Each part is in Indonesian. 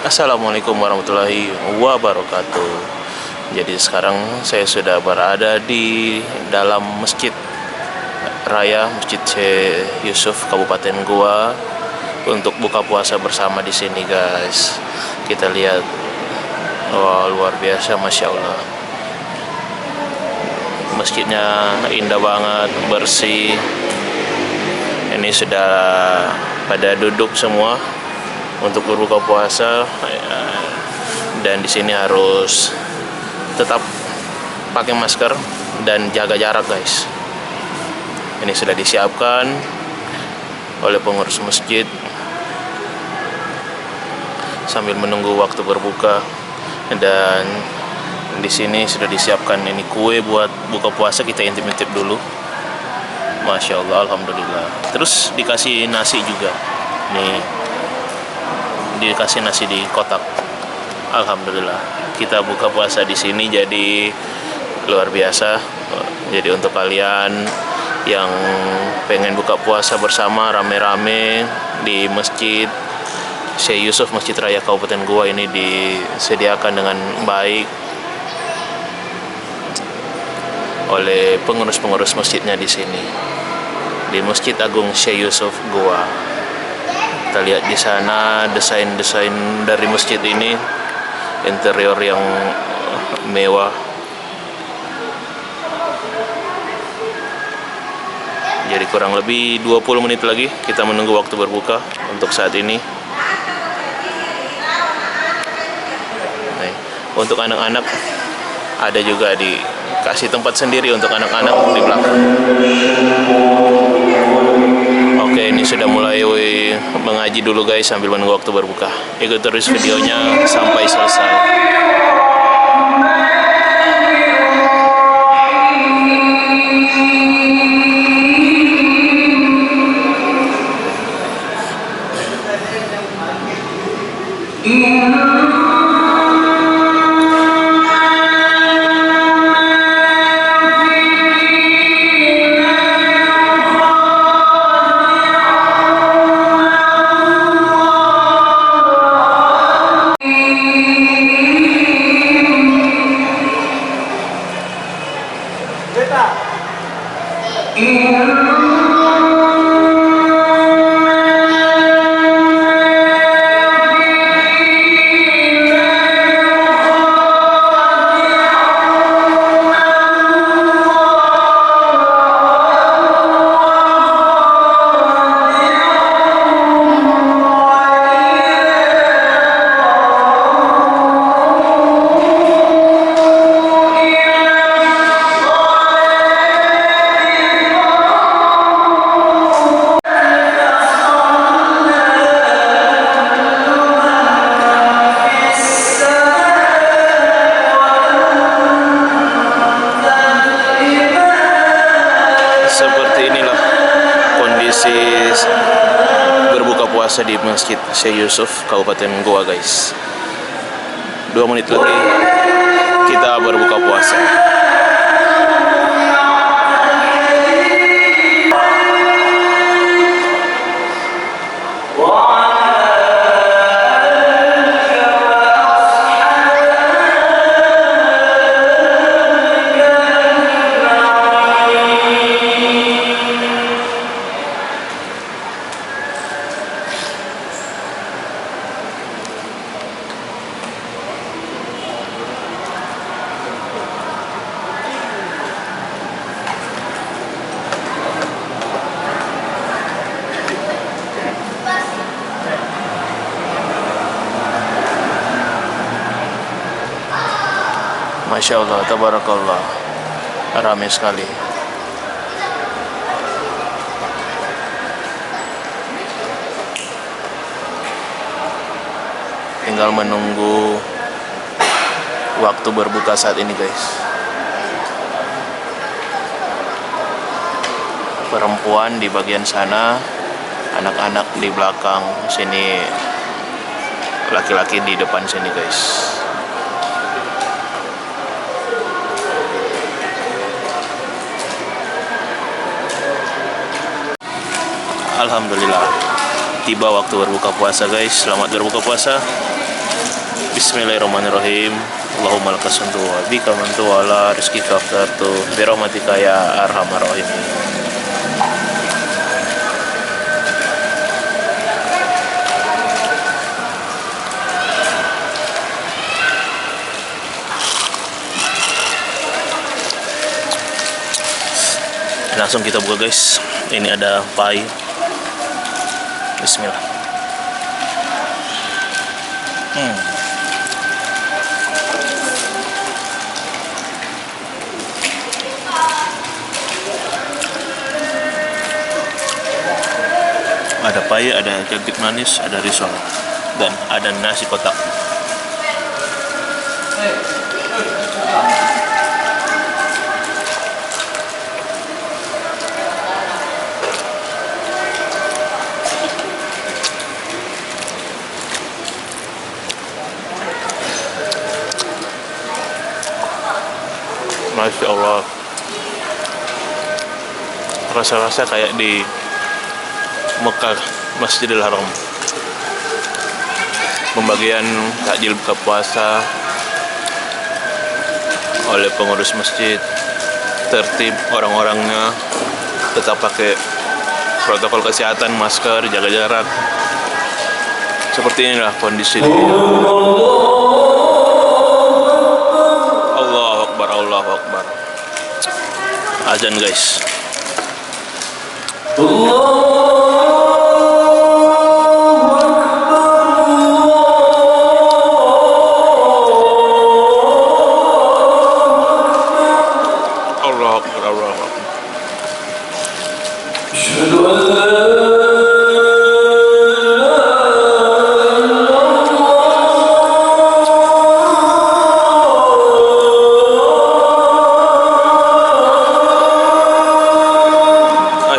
Assalamualaikum warahmatullahi wabarakatuh. Jadi sekarang saya sudah berada di dalam Masjid Raya Masjid Syekh Yusuf Kabupaten Goa untuk buka puasa bersama di sini, guys. Kita lihat, wah, luar biasa, masya Allah. Masjidnya indah banget, bersih. Ini sudah pada duduk semua untuk berbuka puasa, dan di sini harus tetap pakai masker dan jaga jarak, guys. Ini sudah disiapkan oleh pengurus masjid sambil menunggu waktu berbuka, dan di sini sudah disiapkan ini kue buat buka puasa. Kita intip-intip dulu, masya Allah, alhamdulillah. Terus dikasih nasi juga, nih dikasih nasi di kotak. Alhamdulillah, kita buka puasa di sini, jadi luar biasa. Jadi untuk kalian yang pengen buka puasa bersama rame-rame di Masjid Syekh Yusuf Masjid Raya Kabupaten Goa, ini disediakan dengan baik oleh pengurus-pengurus masjidnya di sini, di Masjid Agung Syekh Yusuf Goa. Kita lihat di sana desain-desain dari masjid ini, interior yang mewah. Jadi kurang lebih 20 menit lagi kita menunggu waktu berbuka untuk saat ini. Nah, untuk anak-anak ada juga dikasih tempat sendiri untuk anak-anak di belakang. Oke, ini sudah mulai mengaji dulu, guys, sambil menunggu waktu berbuka. Ikut terus videonya sampai selesai. Seperti inilah kondisi berbuka puasa di Masjid Syekh Yusuf Kabupaten Goa, guys. 2 menit lagi kita berbuka puasa. Masya Allah, tabarakallah, ramai sekali. Tinggal menunggu waktu berbuka saat ini, guys. Perempuan di bagian sana, anak-anak di belakang sini, laki-laki di depan sini, guys. Alhamdulillah, tiba waktu berbuka puasa, guys. Selamat berbuka puasa. Bismillahirrahmanirrahim. Allahumma lakasuntu wa bika mantu ala rizqika aftartu bi rahmatika ya arhamar rahimin. Langsung kita buka guys. Ini ada pai. Bismillah. Ada pai, ada ketik manis, ada risol, dan ada nasi kotak. Masya Allah, rasa-rasa kayak di Mekah, Masjidil Haram. Pembagian takjil buka puasa oleh pengurus masjid, tertib, orang-orangnya tetap pakai protokol kesehatan, masker, jaga jarak. Seperti inilah kondisi di Allahu Akbar. Azan guys. Allahu Akbar, Allahu Akbar.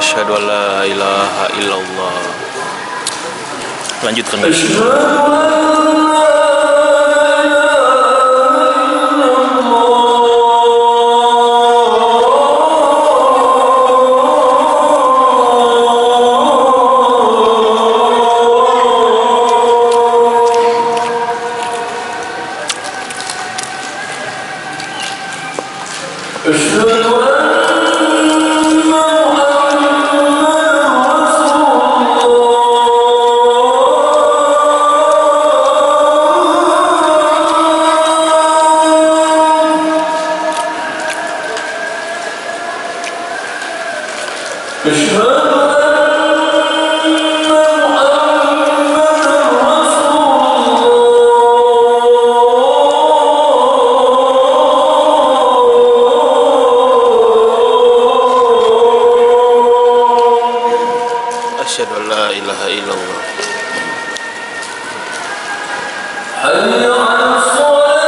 Asyhadu an la ilaha illallah. Lanjutkan guys. Asyhadu an la ilaha illallah. Hayya 'alas shalah.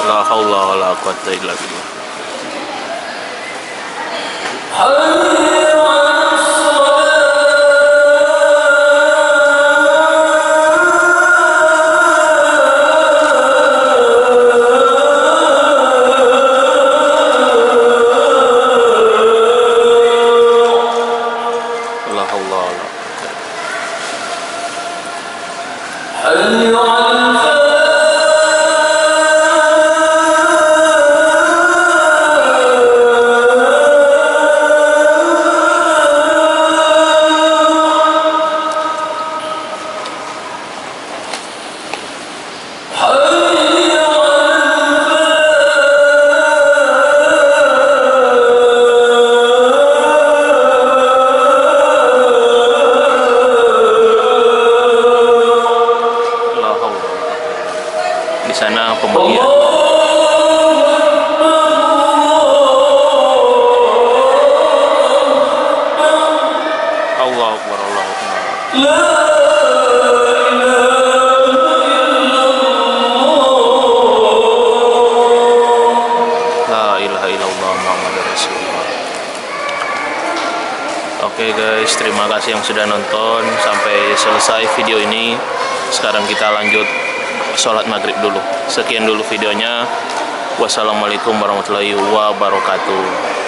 La haula wala quwwata illa billah. Di sana pembagian. Allahu Akbar, Allahu Akbar. La ilaha illallah Muhammadur Rasulullah. Oke guys, terima kasih yang sudah nonton sampai selesai video ini. Sekarang kita lanjut sholat maghrib dulu. Sekian dulu videonya. Wassalamualaikum warahmatullahi wabarakatuh.